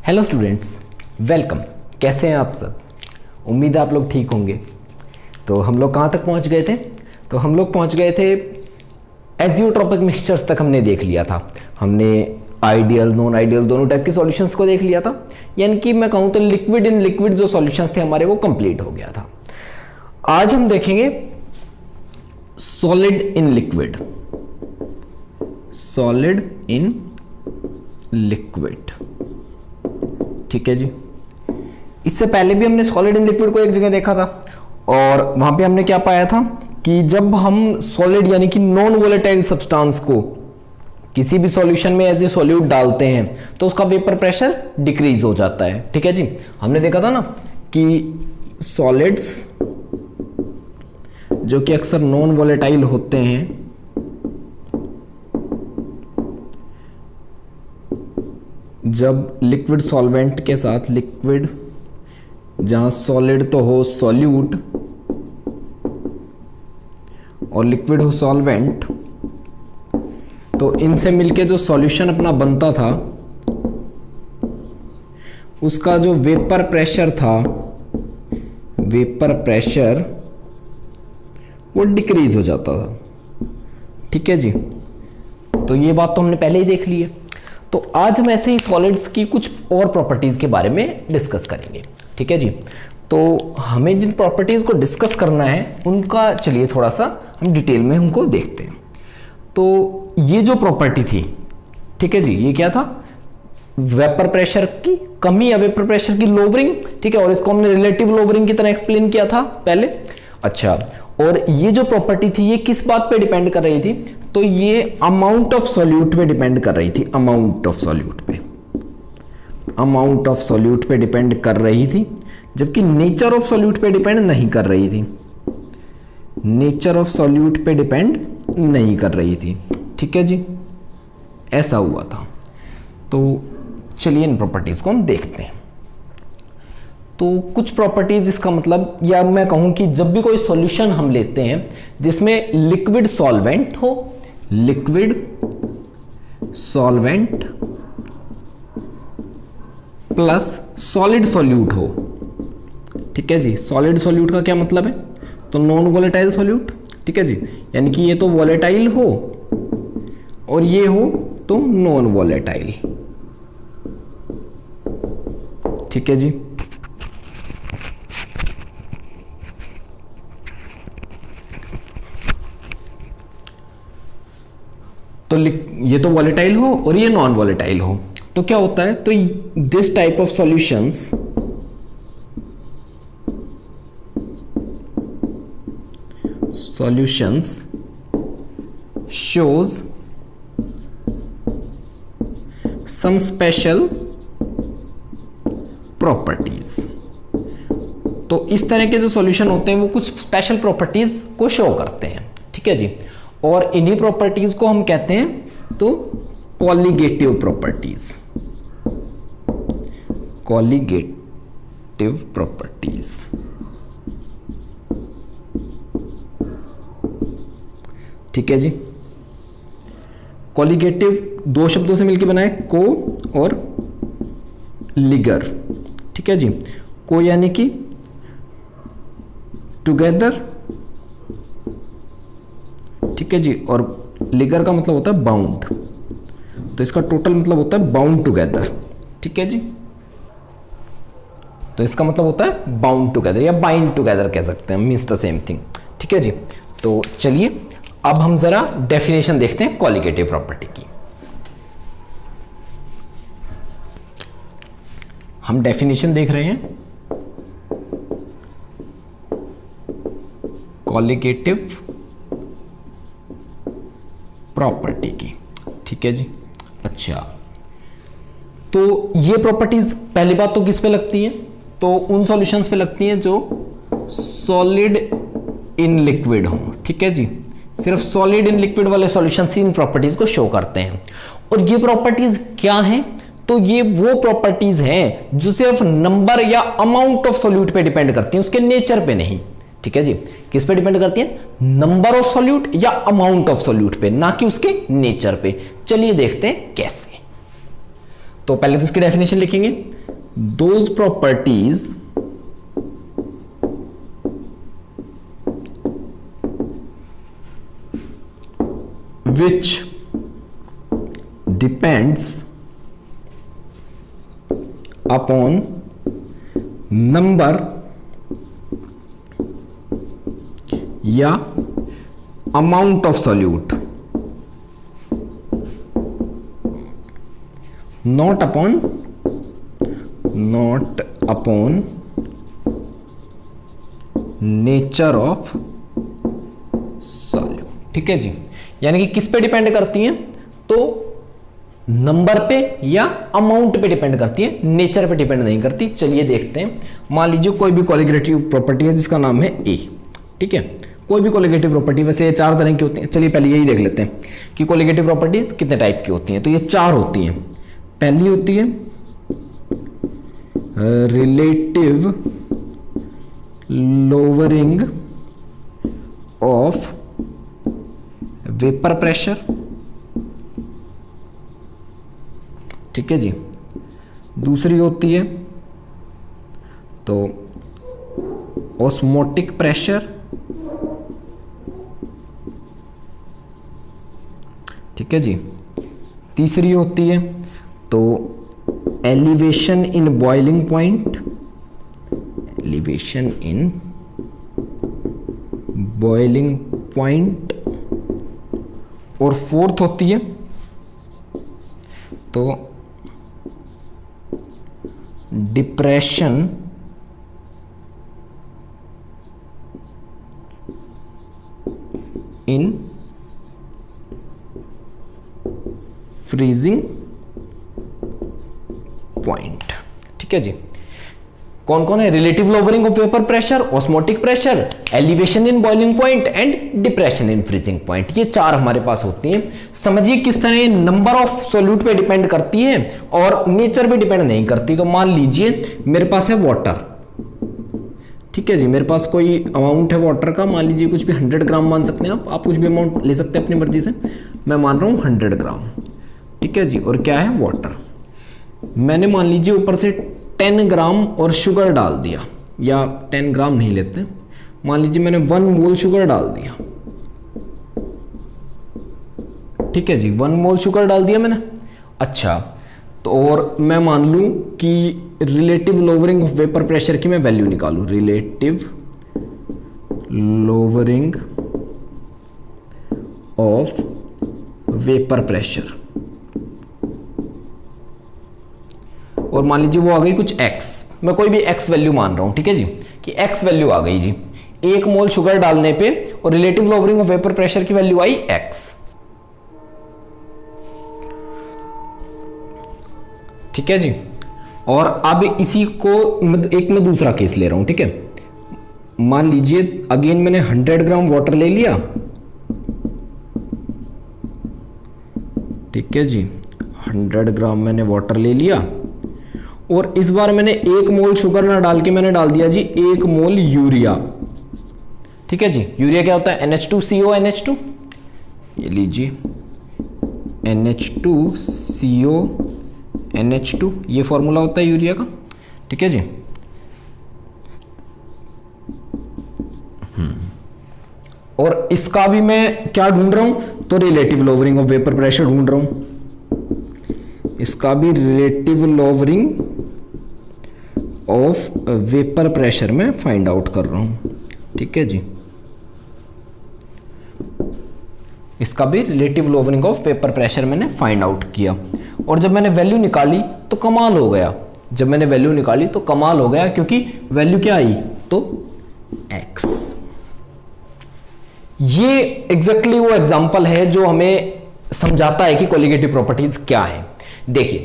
Hello students, welcome. कैसे हैं आप सब? उम्मीद है आप लोग ठीक होंगे। तो हम लोग कहाँ तक पहुँच गए थे? तो हम लोग पहुँच गए थे एजियोट्रॉपिक मिक्सचर्स तक हमने देख लिया था। हमने आइडियल नॉन आइडियल दोनों टाइप के सॉल्यूशंस को देख लिया था। यानी कि मैं कहूँ तो लिक्विड इन लिक्विड जो सॉल्यूशंस थे हमारे वो कंप्लीट हो गया था। आज हम देखेंगे solid in liquid. Solid in liquid, ठीक है जी। इससे पहले भी हमने सॉलिड इन लिक्विड को एक जगह देखा था और वहां पे हमने क्या पाया था कि जब हम सॉलिड यानी कि नॉन वोलेटाइल सब्सटेंस को किसी भी सॉल्यूशन में एज ए सॉल्यूट डालते हैं तो उसका वेपर प्रेशर डिक्रीज हो जाता है, ठीक है जी। हमने देखा था ना कि सॉलिड्स जो कि अक्सर नॉन वोलेटाइल होते हैं जब लिक्विड सॉल्वेंट के साथ, लिक्विड जहां सॉलिड तो हो सॉल्यूट और लिक्विड हो सॉल्वेंट, तो इनसे मिलके जो सॉल्यूशन अपना बनता था उसका जो वेपर प्रेशर था, वेपर प्रेशर वो डिक्रीज हो जाता था, ठीक है जी। तो ये बात तो हमने पहले ही देख ली है। तो आज हम ऐसे ही सॉलिड्स की कुछ और प्रॉपर्टीज के बारे में डिस्कस करेंगे, ठीक है जी। तो हमें जिन प्रॉपर्टीज को डिस्कस करना है उनका चलिए थोड़ा सा हम डिटेल में उनको देखते हैं। तो ये जो प्रॉपर्टी थी, ठीक है जी, ये क्या था? वेपर प्रेशर की कमी या वेपर प्रेशर की लोवरिंग, ठीक है। और इसको हमने रिलेटिव लोवरिंग की तरह एक्सप्लेन किया था पहले। अच्छा, और ये जो प्रॉपर्टी थी ये किस बात पे डिपेंड कर रही थी? तो ये अमाउंट ऑफ सॉल्यूट पे डिपेंड कर रही थी। अमाउंट ऑफ सॉल्यूट पे, अमाउंट ऑफ सॉल्यूट पे डिपेंड कर रही थी, जबकि नेचर ऑफ सॉल्यूट पे डिपेंड नहीं कर रही थी। नेचर ऑफ सॉल्यूट पे डिपेंड नहीं कर रही थी, ठीक है जी। ऐसा हुआ था। तो चलिए इन प्रॉपर्टीज को हम देखते हैं। तो कुछ प्रॉपर्टीज, इसका मतलब, या मैं कहूं कि जब भी कोई सॉल्यूशन हम लेते हैं जिसमें लिक्विड सॉल्वेंट हो, liquid solvent plus solid solute हो, ठीक है जी। सॉलिड सॉल्यूट का क्या मतलब है? तो नॉन वोलेटाइल सॉल्यूट, ठीक है जी। यानी कि ये तो वोलेटाइल हो और ये हो तो नॉन वोलेटाइल, ठीक है जी। तो ये तो वॉलेटाइल हो और ये नॉन वॉलेटाइल हो, तो क्या होता है? तो this type of solutions shows some special properties। तो इस तरह के जो सॉल्यूशन होते हैं वो कुछ स्पेशल प्रॉपर्टीज को शो करते हैं, ठीक है जी। और इन्हीं प्रॉपर्टीज को हम कहते हैं तो कॉलिगेटिव प्रॉपर्टीज, कॉलिगेटिव प्रॉपर्टीज, ठीक है जी। कॉलिगेटिव दो शब्दों से मिलकर बना है, को और लिगर, ठीक है जी। को यानी कि टुगेदर, ठीक है जी, और लिगर का मतलब होता है बाउंड। तो इसका टोटल मतलब होता है बाउंड टुगेदर, ठीक है जी। तो इसका मतलब होता है बाउंड टुगेदर या बाइंड टुगेदर कह सकते हैं, मीन्स द सेम थिंग, ठीक है जी। तो चलिए अब हम जरा डेफिनेशन देखते हैं कॉलिगेटिव प्रॉपर्टी की। हम डेफिनेशन देख रहे हैं कॉलिगेटिव प्रॉपर्टी की, ठीक है जी। अच्छा, तो ये प्रॉपर्टीज पहली बात तो किस पे लगती है? तो उन सॉल्यूशंस पे लगती हैं जो सॉलिड इन लिक्विड हो, ठीक है जी। सिर्फ सॉलिड इन लिक्विड वाले सॉल्यूशंस इन प्रॉपर्टीज को शो करते हैं। और ये प्रॉपर्टीज क्या हैं? तो ये वो प्रॉपर्टीज हैं जो सिर्फ नंबर या अमाउंट ऑफ सॉल्यूट पे डिपेंड करती हैं, उसके नेचर पे नहीं, ठीक है जी। किस पे डिपेंड करती है? नंबर ऑफ सॉल्यूट या अमाउंट ऑफ सॉल्यूट पे, ना कि उसके नेचर पे। चलिए देखते हैं कैसे। तो पहले तो इसकी डेफिनेशन लिखेंगे। those properties which depends upon number या amount of solute, not upon nature of solute। ठीक है जी, यानी कि किस पे डिपेंड करती हैं, तो नंबर पे या अमाउंट पे डिपेंड करती है, नेचर पे डिपेंड नहीं करती। चलिए देखते हैं, मान लीजिए कोई भी कोलिगेटिव प्रॉपर्टी है जिसका नाम है ए। ठीक है, कोई भी कोलिगेटिव प्रॉपर्टी, वैसे ये 4 तरह की होती हैं। चलिए पहले यही देख लेते हैं कि कोलिगेटिव प्रॉपर्टीज कितने टाइप की होती हैं। तो ये 4 होती हैं। पहली होती है relative lowering of vapour pressure. ठीक है जी। दूसरी होती है तो ऑस्मोटिक प्रेशर। ठीक है जी। तीसरी होती है तो elevation in boiling point, elevation in boiling point. और फोर्थ होती है तो डिप्रेशन इन फ्रीजिंग पॉइंट। ठीक है जी। कौन कौन है? Relative lowering of vapour pressure, osmotic pressure, elevation in boiling point and depression in freezing point. ये 4 हमारे पास होती हैं। समझिए किस तरह नंबर ऑफ सोल्यूट पे डिपेंड करती है और नेचर पे डिपेंड नहीं करती। तो मान लीजिए मेरे पास है वाटर। ठीक है जी, मेरे पास कोई अमाउंट है वाटर का, मान लीजिए कुछ भी 100 ग्राम मान सकते हैं आप कुछ भी अमाउंट ले सकते हैं अपनी मर्जी से। मैं मान रहा हूँ 100 ग्राम। ठीक है जी। और क्या है? वाटर। मैंने मान लीजिए ऊपर से 10 ग्राम और शुगर डाल दिया, या 10 ग्राम नहीं लेते, मान लीजिए मैंने 1 मोल शुगर डाल दिया। ठीक है जी, 1 मोल शुगर डाल दिया मैंने। अच्छा, तो और मैं मान लूं कि relative lowering of vapour pressure की मैं वैल्यू निकालूं। Relative lowering of vapour pressure, और मान लीजिए वो आ गई कुछ x। मैं कोई भी x वैल्यू मान रहा हूं। ठीक है जी, कि x वैल्यू आ गई जी 1 मोल शुगर डालने पे, और relative lowering of vapour pressure की वैल्यू आई x। ठीक है जी। और अब इसी को एक मैं दूसरा केस ले रहा हूं। ठीक है, मान लीजिए अगेन मैंने 100 ग्राम वाटर ले लिया। ठीक है जी, 100 ग्राम मैंने वाटर ले लिया, और इस बार मैंने 1 मोल शुगर ना डाल के मैंने डाल दिया जी 1 मोल यूरिया। ठीक है जी। यूरिया क्या होता है? NH2CO NH2। ये लीजिए NH2CO NH2, ये फॉर्मूला होता है यूरिया का। ठीक है जी। और इसका भी मैं क्या ढूंढ रहा हूं? तो relative lowering of vapour pressure ढूंढ रहा हूं। इसका भी relative lowering of vapour pressure में फाइंड आउट कर रहा हूं। ठीक है जी। इसका भी relative lowering of vapour pressure मैंने फाइंड आउट किया, और जब मैंने वैल्यू निकाली तो कमाल हो गया। जब मैंने वैल्यू निकाली तो कमाल हो गया, क्योंकि वैल्यू क्या आई? तो x। ये एग्जैक्टली वो एग्जांपल है जो हमें समझाता है कि कोलिगेटिव प्रॉपर्टीज क्या है। देखिए,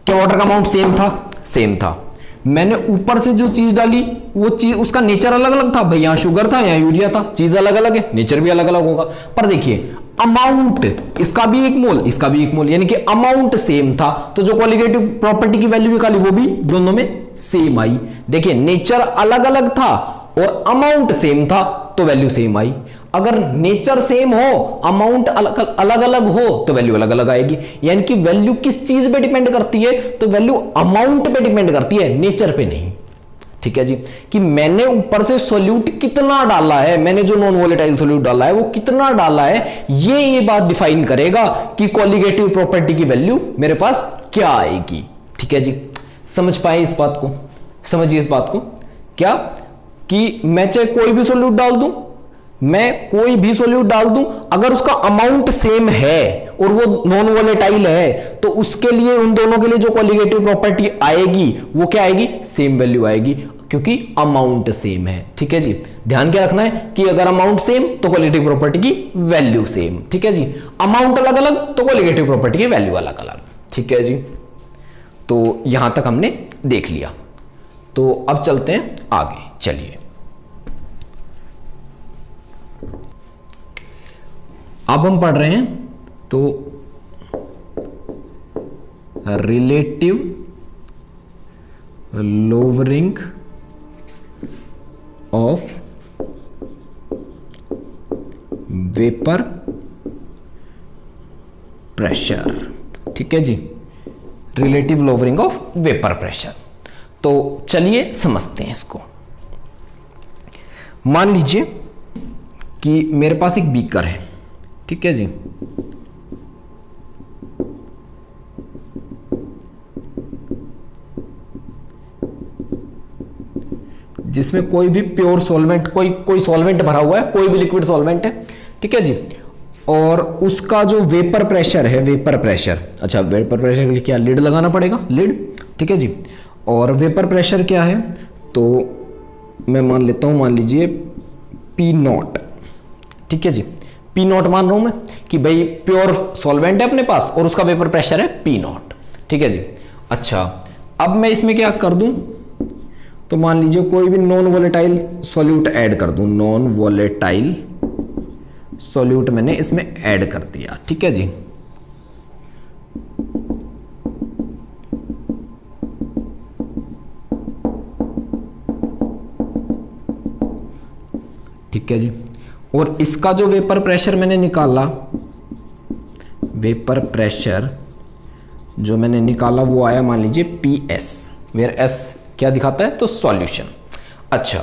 क्या वाटर का अमाउंट सेम था? सेम था। मैंने ऊपर से जो चीज डाली वो चीज, उसका नेचर अलग अलग था। भाई यहाँ शुगर था, यहाँ यूरिया था, चीज अलग अलग है, नेचर भी अलग अलग होगा। पर देखिए अमाउंट, इसका भी 1 मोल, इसका भी 1 मोल, यानी कि अमाउंट सेम था। तो जो कोलिगेटिव प्रॉपर्टी की वैल्यू निकाली वो भी दोनों में सेम आई। देखिए नेचर अलग अलग था और अमाउंट सेम था तो वैल्यू सेम आई। अगर नेचर सेम हो, अमाउंट अलग अलग हो, तो वैल्यू अलग अलग आएगी। यानी कि वैल्यू किस चीज पे डिपेंड करती है? तो वैल्यू अमाउंट पे डिपेंड करती है, नेचर पे नहीं। ठीक है जी, कि मैंने ऊपर से सोल्यूट कितना डाला है, मैंने जो नॉन वोलेटाइल सोल्यूट डाला है वो कितना डाला है, ये बात डिफाइन करेगा कि कोलिगेटिव प्रॉपर्टी की वैल्यू मेरे पास क्या आएगी। ठीक है जी, समझ पाए इस बात को? समझिए इस बात को, क्या कि मैं चाहे कोई भी सोल्यूट डाल दूं, मैं कोई भी सोल्यूट डाल दूं, अगर उसका अमाउंट सेम है और वो नॉन वोलेटाइल है, तो उसके लिए, उन दोनों के लिए जो कोलिगेटिव प्रॉपर्टी आएगी वो क्या आएगी? सेम वैल्यू आएगी, क्योंकि अमाउंट सेम है। ठीक है जी, ध्यान क्या रखना है कि अगर अमाउंट सेम तो कोलिगेटिव प्रॉपर्टी की वैल्यू सेम। ठीक है जी, अमाउंट अलग अलग तो कोलिगेटिव प्रॉपर्टी की वैल्यू अलग अलग। ठीक है जी, तो यहां तक हमने देख लिया। तो अब चलते हैं आगे। चलिए, अब हम पढ़ रहे हैं तो relative lowering of vapour pressure. ठीक है जी, relative lowering of vapour pressure. तो चलिए समझते हैं इसको। मान लीजिए कि मेरे पास एक बीकर है। ठीक है जी, जिसमें कोई भी प्योर सॉल्वेंट, कोई सॉल्वेंट भरा हुआ है, कोई भी लिक्विड सॉल्वेंट है। ठीक है जी, और उसका जो वेपर प्रेशर है, वेपर प्रेशर, अच्छा वेपर प्रेशर के लिए क्या लिड लगाना पड़ेगा, लिड। ठीक है जी, और वेपर प्रेशर क्या है? तो मैं मान लेता हूं, मान लीजिए P0। ठीक है जी, P0 मान रहा हूं मैं कि भाई प्योर सॉल्वेंट है अपने पास और उसका वेपर प्रेशर है P0। ठीक है जी, अच्छा अब मैं इसमें क्या कर दूं? तो मान लीजिए कोई भी नॉन वोलेटाइल सॉल्यूट ऐड कर दूं, नॉन वोलेटाइल सॉल्यूट मैंने इसमें ऐड कर दिया। ठीक है जी, ठीक है जी, और इसका जो वेपर प्रेशर मैंने निकाला, वेपर प्रेशर जो मैंने निकाला वो आया मान लीजिए PS, वेयर S क्या दिखाता है? तो सॉल्यूशन। अच्छा,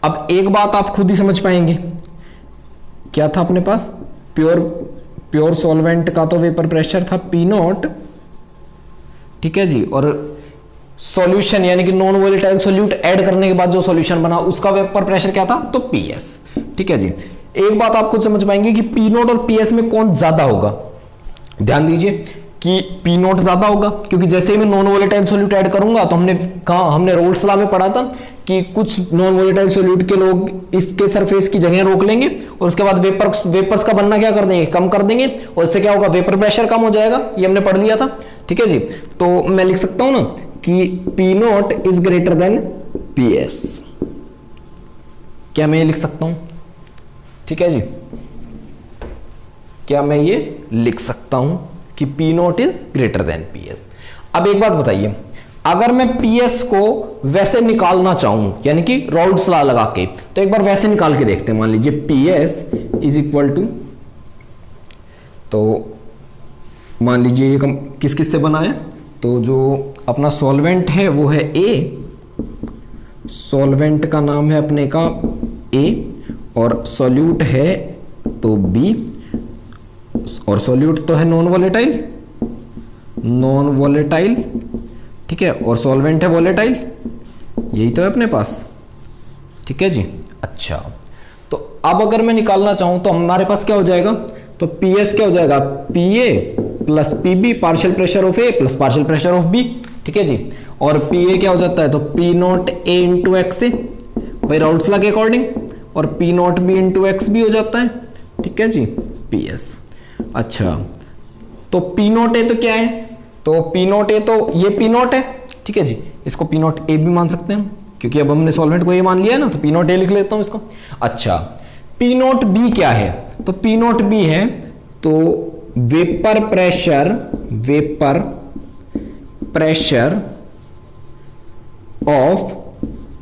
अब एक बात आप खुद ही समझ पाएंगे, क्या था अपने पास? प्योर सॉल्वेंट का तो वेपर प्रेशर था P0। ठीक है जी, और सॉल्यूशन यानी कि नॉन वोलेटाइल सॉल्यूट ऐड करने के बाद जो सॉल्यूशन बना उसका वेपर प्रेशर क्या था? तो PS। ठीक है जी, एक बात आप खुद समझ पाएंगे कि P0 और PS में कौन ज्यादा होगा। ध्यान दीजिए कि P0 ज्यादा होगा, क्योंकि जैसे ही मैं नॉन वोलेटाइल सॉल्यूट ऐड करूंगा तो हमने रोल्स लॉ में पढ़ा था कि कुछ नॉन वोलेटाइल सॉल्यूट के लोग इसके सरफेस की जगह रोक लेंगे और उसके बाद वेपर्स का बनना क्या कर देंगे? कम कर देंगे, और इससे क्या होगा? वेपर प्रेशर कम हो जाएगा। ये हमने पढ़ लिया था। ठीक है जी, तो मैं लिख सकता हूं ना कि P0 is greater than PS। क्या मैं ये लिख सकता हूं? ठीक है जी, क्या मैं ये लिख सकता हूं कि P0 is greater than PS? अब एक बात बताइए, अगर मैं PS को वैसे निकालना चाहूं, यानी कि रोल्स लॉ लगा के, तो एक बार वैसे निकाल के देखते हैं। मान लीजिए PS इज इक्वल टू, तो मान लीजिए ये किस किस से बना है? तो जो अपना सॉल्वेंट है वो है A, सॉल्वेंट का नाम है अपने का A, और सॉल्यूट है तो B, और सॉल्यूट तो है नॉन वोलेटाइल। ठीक है, और सॉल्वेंट है वोलेटाइल, यही तो है अपने पास। ठीक है जी, अच्छा तो अब अगर मैं निकालना चाहूं तो हमारे पास क्या हो जाएगा? तो PS क्या हो जाएगा? PA plus PB, partial pressure of A plus partial pressure of B। ठीक है जी, और PA क्या हो जाता है? तो P0 A into x a, भाई राउल्स लॉ के अकॉर्डिंग, और P0 B इंटू एक्स भी हो जाता है। ठीक है जी, PS। अच्छा, तो P0 A तो क्या है? तो P0 A तो ये P0 है। ठीक है जी, इसको P0 A भी मान सकते हैं, क्योंकि अब हमने सॉल्वेंट को ये मान लिया है ना, तो P0 A लिख लेता हूं इसको। अच्छा, P0 B क्या है? तो P0 B है तो vapour pressure of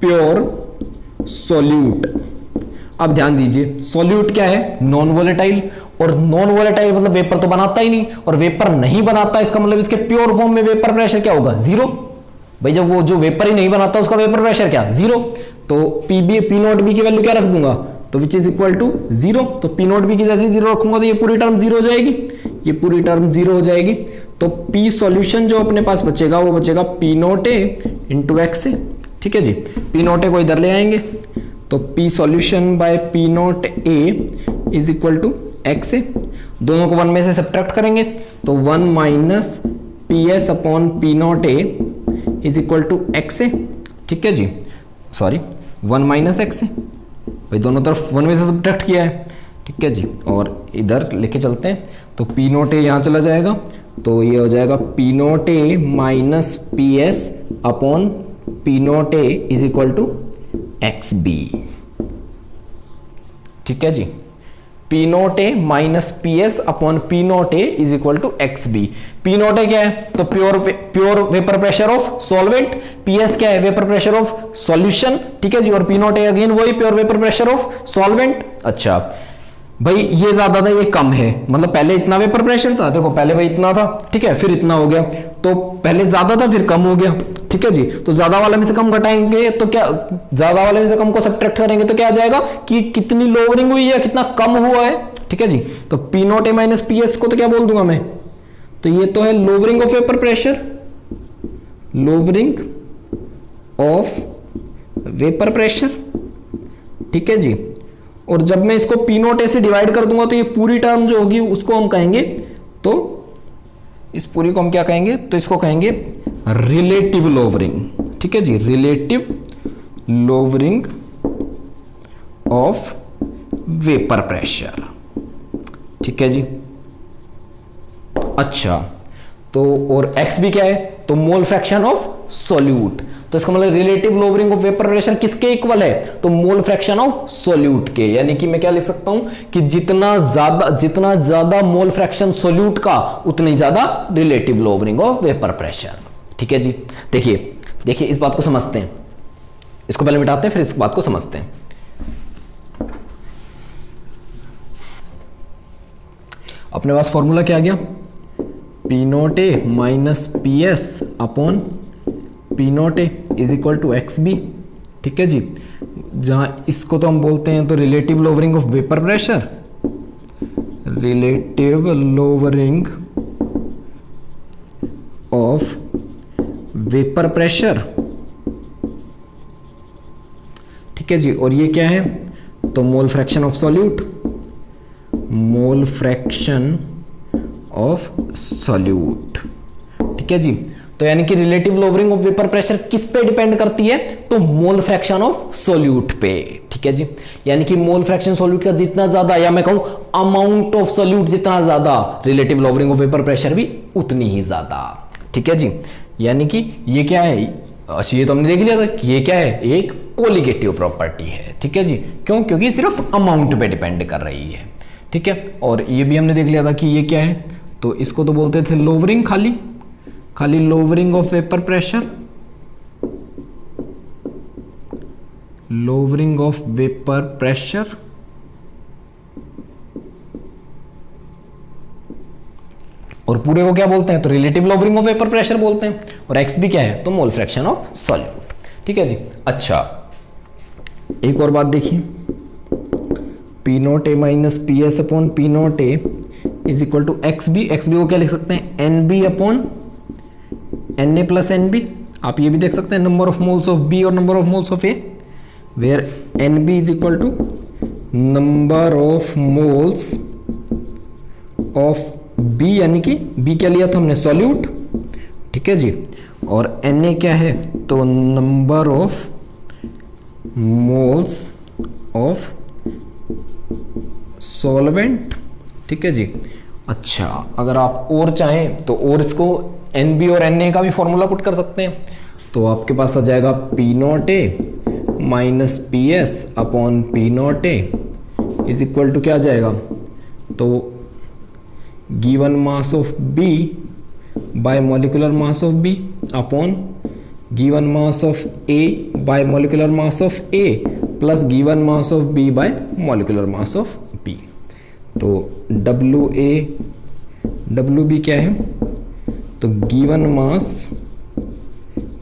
pure solute. अब ध्यान दीजिए, सॉल्यूट क्या है? नॉन वोलेटाइल, और नॉन वोलेटाइल मतलब वेपर तो बनाता ही नहीं, और वेपर नहीं बनाता इसका मतलब इसके प्योर फॉर्म में वेपर प्रेशर क्या होगा? जीरो। भाई जब वो जो वेपर ही नहीं बनाता उसका वेपर प्रेशर क्या? जीरो। तो पी नॉट बी की वैल्यू क्या रख दूंगा? तो which is equal to zero. तो पी नॉट बी की जैसे जीरो रखूंगा तो ये पूरी टर्म जीरो हो जाएगी, ये पूरी टर्म जीरो हो जाएगी। तो पी सॉल्यूशन जो अपने पास बचेगा वो बचेगा p naught a into x a. ठीक है जी, पी नॉट ए को इधर ले आएंगे तो p solution by p naught A is equal to x a. दोनों को वन में से सब्ट्रैक्ट करेंगे तो one minus P S upon P naught A is equal to x a. ठीक है जी, sorry one minus x a, भाई दोनों तरफ वन में से सब्ट्रैक्ट किया है। ठीक है जी, और इधर लेके चलते हैं तो पी नॉट ए यहाँ चला जाएगा तो ये हो जाएगा P naught A minus P S upon P naught A is equal to x B. ठीक है जी, p naught A minus P S upon P naught A is equal to x b. P naught a क्या है? तो pure vapour pressure of solvent. P s क्या है? Vapour pressure of solution. ठीक है जी, और पी नॉट ए अगेन वही pure vapour pressure of solvent. अच्छा भाई ये ज्यादा था ये कम है, मतलब पहले इतना वेपर प्रेशर था, देखो पहले भाई इतना था, ठीक है, फिर इतना हो गया, तो पहले ज्यादा था फिर कम हो गया। ठीक है जी, तो ज्यादा वाले में से कम घटाएंगे तो क्या, ज्यादा वाले में से कम को सब्ट्रैक्ट करेंगे तो क्या आ जाएगा कि कितनी लोअरिंग हुई है, कितना कम हुआ है। ठीक है जी, तो पी नॉट ए माइनस पी एस को तो क्या बोल दूंगा मैं, तो ये तो है lowering of vapour pressure, lowering of vapour pressure. ठीक है जी, और जब मैं इसको पी नॉट ए से डिवाइड कर दूंगा तो ये पूरी टर्म जो होगी उसको हम कहेंगे, तो इस पूरी को हम क्या कहेंगे, तो इसको कहेंगे रिलेटिव लोवरिंग। ठीक है जी, relative lowering of vapour pressure. ठीक है जी, अच्छा तो और एक्स भी क्या है, तो मोल फ्रैक्शन ऑफ सॉल्यूट। तो इसका मतलब relative lowering of vapour pressure किसके इक्वल है, तो मोल फ्रैक्शन ऑफ सॉल्यूट के। यानी कि मैं क्या लिख सकता हूं कि जितना ज्यादा मोल फ्रैक्शन सॉल्यूट का उतनी ज्यादा relative lowering of vapour pressure. ठीक है जी, देखिए इस बात को समझते हैं, इसको पहले मिटाते हैं फिर इस बात को समझते हैं। अपने पास फॉर्मूला क्या आ गया, P naught A minus P S upon P naught A is equal to x B. ठीक है जी, जहां इसको तो हम बोलते हैं तो relative lowering of vapour pressure, relative lowering of vapour pressure. ठीक है जी, और ये क्या है, तो mole fraction of solute, mole fraction of solute. ठीक है जी, तो यानी कि relative lowering of vapour pressure किस पे डिपेंड करती है, तो मोल फ्रैक्शन ऑफ सॉल्यूट पे। ठीक है जी, यानी कि मोल फ्रैक्शन सॉल्यूट का जितना ज्यादा, या मैं कहूं अमाउंट ऑफ सॉल्यूट जितना ज्यादा, relative lowering of vapour pressure भी उतनी ही ज्यादा। ठीक है जी, यानी कि ये क्या है, अच्छा ये तो हमने देख लिया था कि ये क्या है, एक कोलिगेटिव प्रॉपर्टी है। ठीक है जी, क्यों, क्योंकि सिर्फ अमाउंट पे डिपेंड कर रही है। ठीक है, और ये भी हमने देख लिया था कि ये क्या है, तो इसको तो बोलते थे लोवरिंग, खाली lowering of vapour pressure, lowering of vapour pressure. और पूरे को क्या बोलते हैं, तो relative lowering of vapour pressure बोलते हैं। और एक्स भी क्या है, तो मोल फ्रैक्शन ऑफ सॉल्यूट। ठीक है जी, अच्छा एक और बात देखिए, p naught A minus P S upon P naught A is equal to x b. X b को क्या लिख सकते हैं, n b upon n a plus n b. आप ये भी देख सकते हैं number of moles of b और number of moles of a, where n b is equal to number of moles of b, यानी कि बी क्या लिया था हमने, सॉल्यूट। ठीक है जी, और एन ए क्या है, तो number of moles of solvent. ठीक है जी, अच्छा अगर आप और चाहें तो और इसको एन बी और एन ए का भी फॉर्मूला पुट कर सकते हैं, तो आपके पास आ जाएगा P naught A minus P S upon P naught A is equal to क्या आ जाएगा, तो given mass of B by molecular mass of B upon given mass of A by molecular mass of A plus given mass of B by molecular mass of B. तो W B क्या है, तो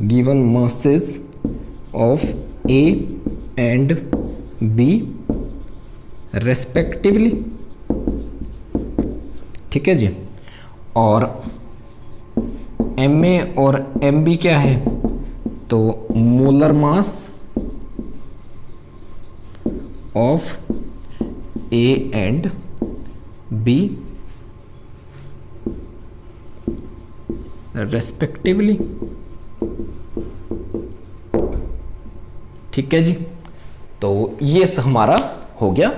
given masses of A and B respectively. ठीक है जी। और M A और M B क्या है, तो molar mass of A and B respectively. ठीक है जी। तो ये हमारा हो गया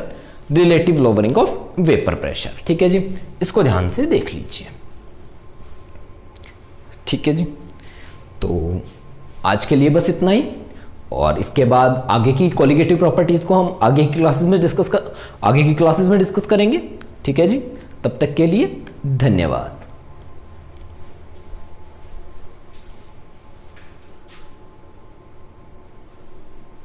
relative lowering of vapour pressure. ठीक है जी, इसको ध्यान से देख लीजिए। ठीक है जी, तो आज के लिए बस इतना ही, और इसके बाद आगे की कोलिगेटिव प्रॉपर्टीज को हम आगे की क्लासेस में डिस्कस करेंगे। ठीक है जी, तब तक के लिए धन्यवाद।